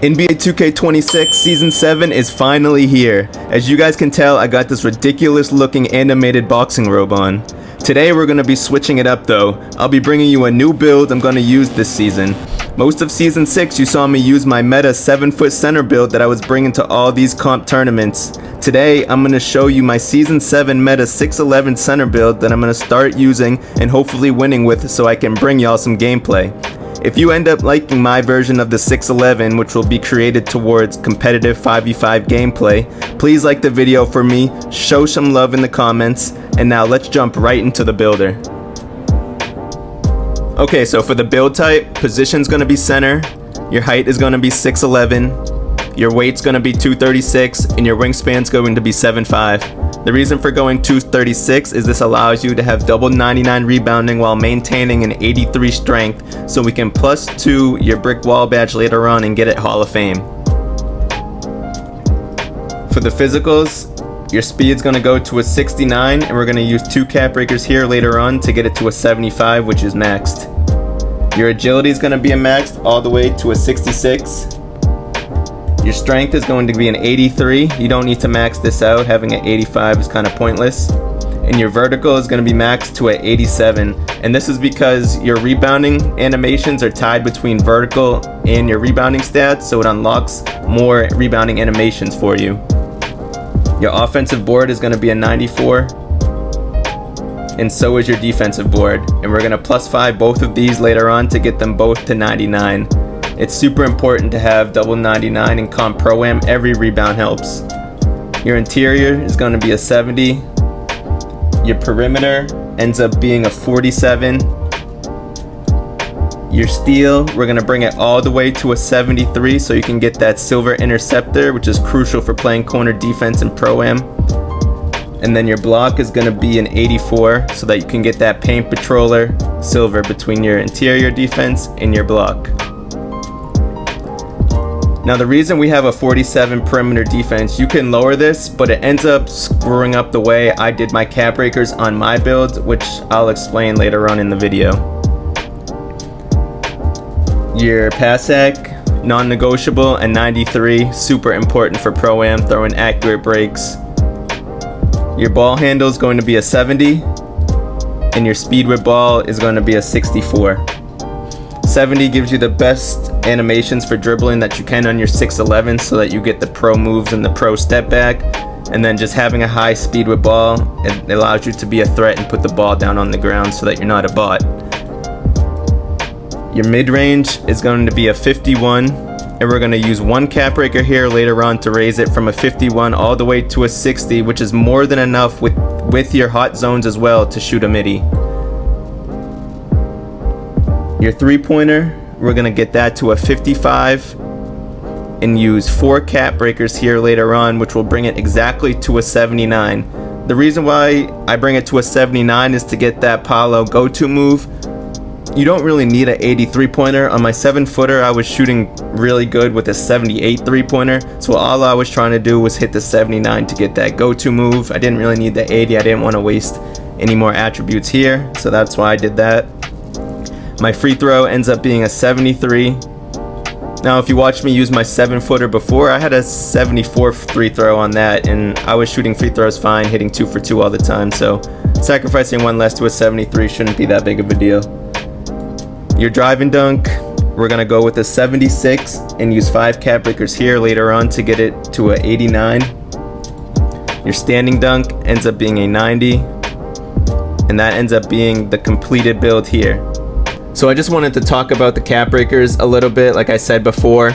NBA 2K26 Season 7 is finally here. As you guys can tell, I got this ridiculous looking animated boxing robe on. Today we're going to be switching it up though. I'll be bringing you a new build I'm going to use this season. Most of Season 6 you saw me use my meta 7-foot center build that I was bringing to all these comp tournaments. Today I'm going to show you my Season 7 meta 6'11 center build that I'm going to start using and hopefully winning with so I can bring y'all some gameplay. If you end up liking my version of the 6'11, which will be created towards competitive 5v5 gameplay, please like the video for me, show some love in the comments, and now let's jump right into the builder. Okay, so for the build type, position's gonna be center, your height is gonna be 6'11, your weight's gonna be 236, and your wingspan's going to be 7'5". The reason for going 236 is this allows you to have double 99 rebounding while maintaining an 83 strength, so we can +2 your brick wall badge later on and get it Hall of Fame. For the physicals, your speed's gonna go to a 69, and we're gonna use 2 cap breakers here later on to get it to a 75, which is maxed. Your agility is gonna be a maxed all the way to a 66. Your strength is going to be an 83. You don't need to max this out. Having an 85 is kind of pointless. And your vertical is going to be maxed to an 87. And this is because your rebounding animations are tied between vertical and your rebounding stats, so it unlocks more rebounding animations for you. Your offensive board is going to be a 94. And so is your defensive board. And we're going to +5 both of these later on to get them both to 99. It's super important to have double 99 in comp pro-am. Every rebound helps. Your interior is going to be a 70. Your perimeter ends up being a 47. Your steal, we're going to bring it all the way to a 73 so you can get that silver interceptor, which is crucial for playing corner defense in pro-am. And then your block is going to be an 84 so that you can get that paint patroller silver between your interior defense and your block. Now the reason we have a 47 perimeter defense, you can lower this, but it ends up screwing up the way I did my cap breakers on my build, which I'll explain later on in the video. Your pass sec, non-negotiable, and 93, super important for pro-am, throwing accurate breaks. Your ball handle is going to be a 70, and your speed with ball is going to be a 64. 70 gives you the best animations for dribbling that you can on your 6'11 so that you get the pro moves and the pro step back. And then just having a high speed with ball, it allows you to be a threat and put the ball down on the ground so that you're not a bot. Your mid-range is going to be a 51, and we're going to use 1 cap breaker here later on to raise it from a 51 all the way to a 60, which is more than enough with your hot zones as well to shoot a midi. Your 3-pointer, we're going to get that to a 55 and use 4 cap breakers here later on, which will bring it exactly to a 79. The reason why I bring it to a 79 is to get that Paulo go-to move. You don't really need an 83 pointer. On my 7-footer, I was shooting really good with a 78 3-pointer. So all I was trying to do was hit the 79 to get that go-to move. I didn't really need the 80. I didn't want to waste any more attributes here. So that's why I did that. My free throw ends up being a 73. Now if you watched me use my 7-footer before, I had a 74 free throw on that, and I was shooting free throws fine, hitting 2 for 2 all the time, so sacrificing 1 less to a 73 shouldn't be that big of a deal. Your drive and dunk, we're going to go with a 76 and use 5 cap breakers here later on to get it to a 89. Your standing dunk ends up being a 90, and that ends up being the completed build here. So I just wanted to talk about the cap breakers a little bit. Like I said before,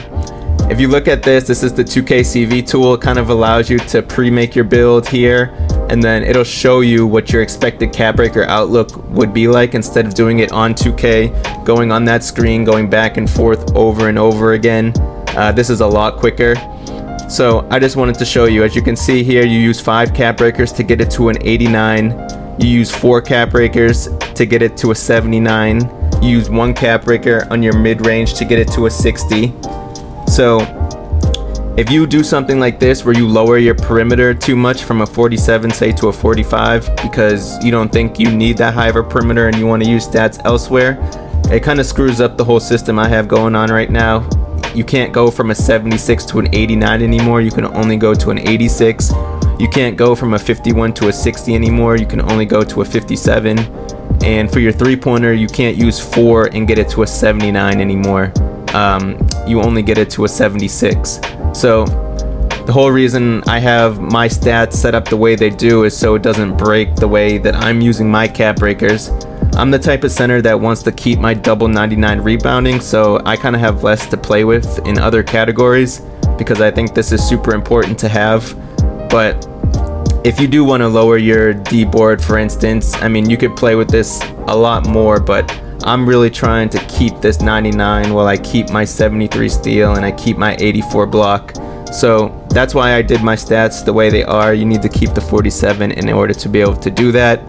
if you look at this is the 2K CV tool. It kind of allows you to pre-make your build here, and then it'll show you what your expected cap breaker outlook would be like instead of doing it on 2K, going on that screen, going back and forth over and over again. This is a lot quicker. So I just wanted to show you, as you can see here, you use 5 cap breakers to get it to an 89. You use 4 cap breakers to get it to a 79. You use 1 cap breaker on your mid-range to get it to a 60. So if you do something like this where you lower your perimeter too much from a 47 say to a 45 because you don't think you need that high of a perimeter and you want to use stats elsewhere, it kind of screws up the whole system I have going on right now. You can't go from a 76 to an 89 anymore. You can only go to an 86. You can't go from a 51 to a 60 anymore. You can only go to a 57. And for your three-pointer, you can't use 4 and get it to a 79 anymore. You only get it to a 76. So the whole reason I have my stats set up the way they do is so it doesn't break the way that I'm using my cap breakers. I'm the type of center that wants to keep my double 99 rebounding, so I kind of have less to play with in other categories because I think this is super important to have. But if you do want to lower your D board, for instance, I mean, you could play with this a lot more, but I'm really trying to keep this 99 while I keep my 73 steal and I keep my 84 block. So that's why I did my stats the way they are. You need to keep the 47 in order to be able to do that.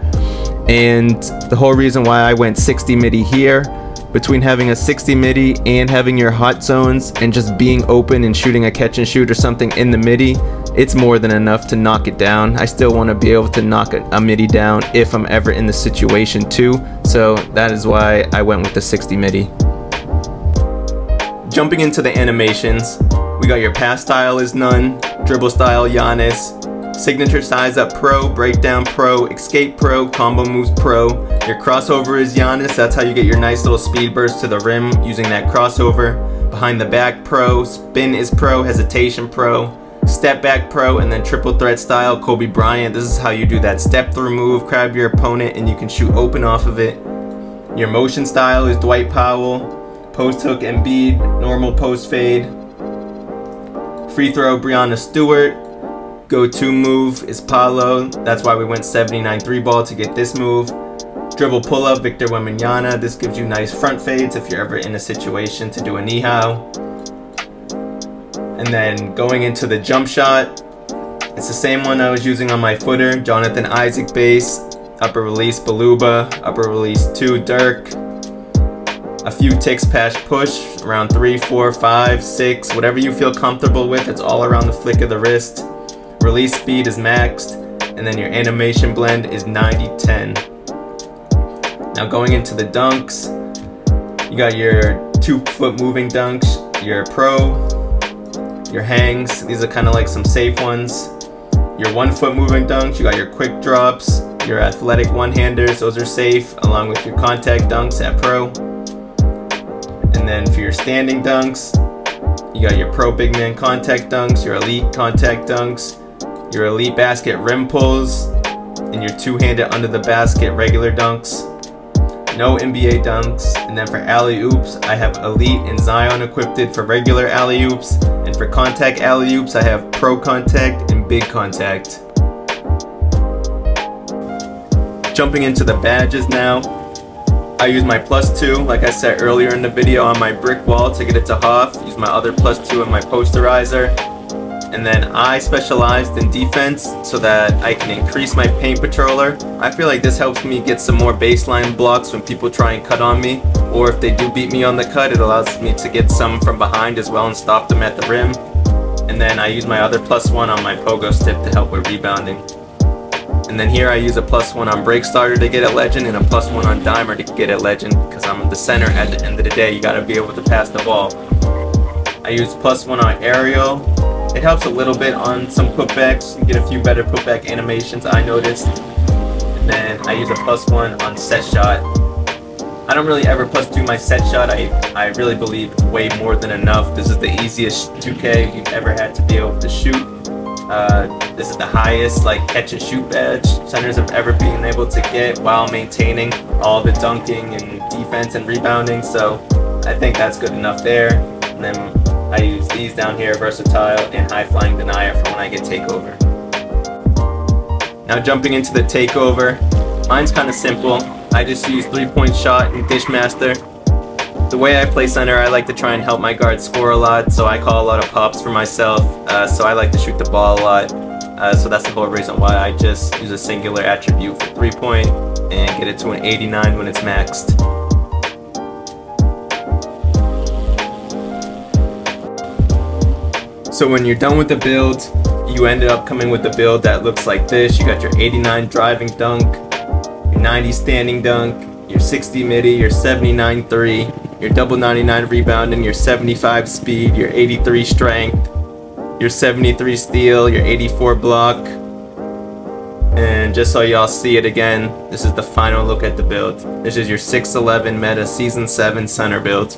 And the whole reason why I went 60 midi here, between having a 60 midi and having your hot zones and just being open and shooting a catch and shoot or something in the midi, it's more than enough to knock it down. I still want to be able to knock a midi down if I'm ever in the situation too. So that is why I went with the 60 midi. Jumping into the animations, we got your pass style is none, dribble style Giannis, signature size up pro, breakdown pro, escape pro, combo moves pro. Your crossover is Giannis, that's how you get your nice little speed burst to the rim using that crossover. Behind the back pro, spin is pro, hesitation pro, step back pro, and then triple threat style Kobe Bryant. This is how you do that step through move, grab your opponent and you can shoot open off of it. Your motion style is Dwight Powell, post hook Embiid, normal post fade. Free throw Breanna Stewart. Go-to move is Paolo. That's why we went 79 3-ball to get this move. Dribble pull-up Victor Wembanyama. This gives you nice front fades if you're ever in a situation to do a knee-how. And then going into the jump shot, it's the same one I was using on my footer. Jonathan Isaac base, upper release Baluba, upper release 2 Dirk. A few ticks past push, around 3, 4, 5, 6, whatever you feel comfortable with. It's all around the flick of the wrist. Release speed is maxed, and then your animation blend is 90-10. Now going into the dunks, you got your 2-foot moving dunks, your pro, your hangs. These are kind of like some safe ones. Your 1-foot moving dunks, you got your quick drops, your athletic one-handers. Those are safe, along with your contact dunks at pro. And then for your standing dunks, you got your pro big man contact dunks, your elite contact dunks, your elite basket rim pulls, and your two-handed under the basket regular dunks. No NBA dunks. And then for alley-oops, I have elite and Zion equipped for regular alley-oops, and for contact alley-oops, I have pro contact and big contact. Jumping into the badges now, I use my +2, like I said earlier in the video, on my brick wall to get it to Hoff. Use my other +2 in my posterizer. And then I specialized in defense so that I can increase my paint patroller. I feel like this helps me get some more baseline blocks when people try and cut on me. Or if they do beat me on the cut, it allows me to get some from behind as well and stop them at the rim. And then I use my other +1 on my pogo stick to help with rebounding. And then here I use a +1 on break starter to get a legend and a +1 on dimer to get a legend, because I'm the center at the end of the day. You gotta be able to pass the ball. I use +1 on aerial. It helps a little bit on some putbacks. You get a few better putback animations, I noticed. And then I use a +1 on set shot. I don't really ever +2 my set shot. I really believe it's way more than enough. This is the easiest 2K you've ever had to be able to shoot. This is the highest like catch and shoot badge centers have ever been able to get while maintaining all the dunking and defense and rebounding. So I think that's good enough there. And then I use these down here, versatile and high flying denier, for when I get takeover. Now jumping into the takeover, mine's kind of simple. I just use 3-point shot and dishmaster. The way I play center, I like to try and help my guards score a lot, so I call a lot of pops for myself. So I like to shoot the ball a lot. So that's the whole reason why I just use a singular attribute for 3-point and get it to an 89 when it's maxed. So when you're done with the build, you ended up coming with a build that looks like this. You got your 89 driving dunk, your 90 standing dunk, your 60 midi, your 79 3, your double 99 rebounding, your 75 speed, your 83 strength, your 73 steal, your 84 block. And just so y'all see it again, this is the final look at the build. This is your 6'11 meta season 7 center build.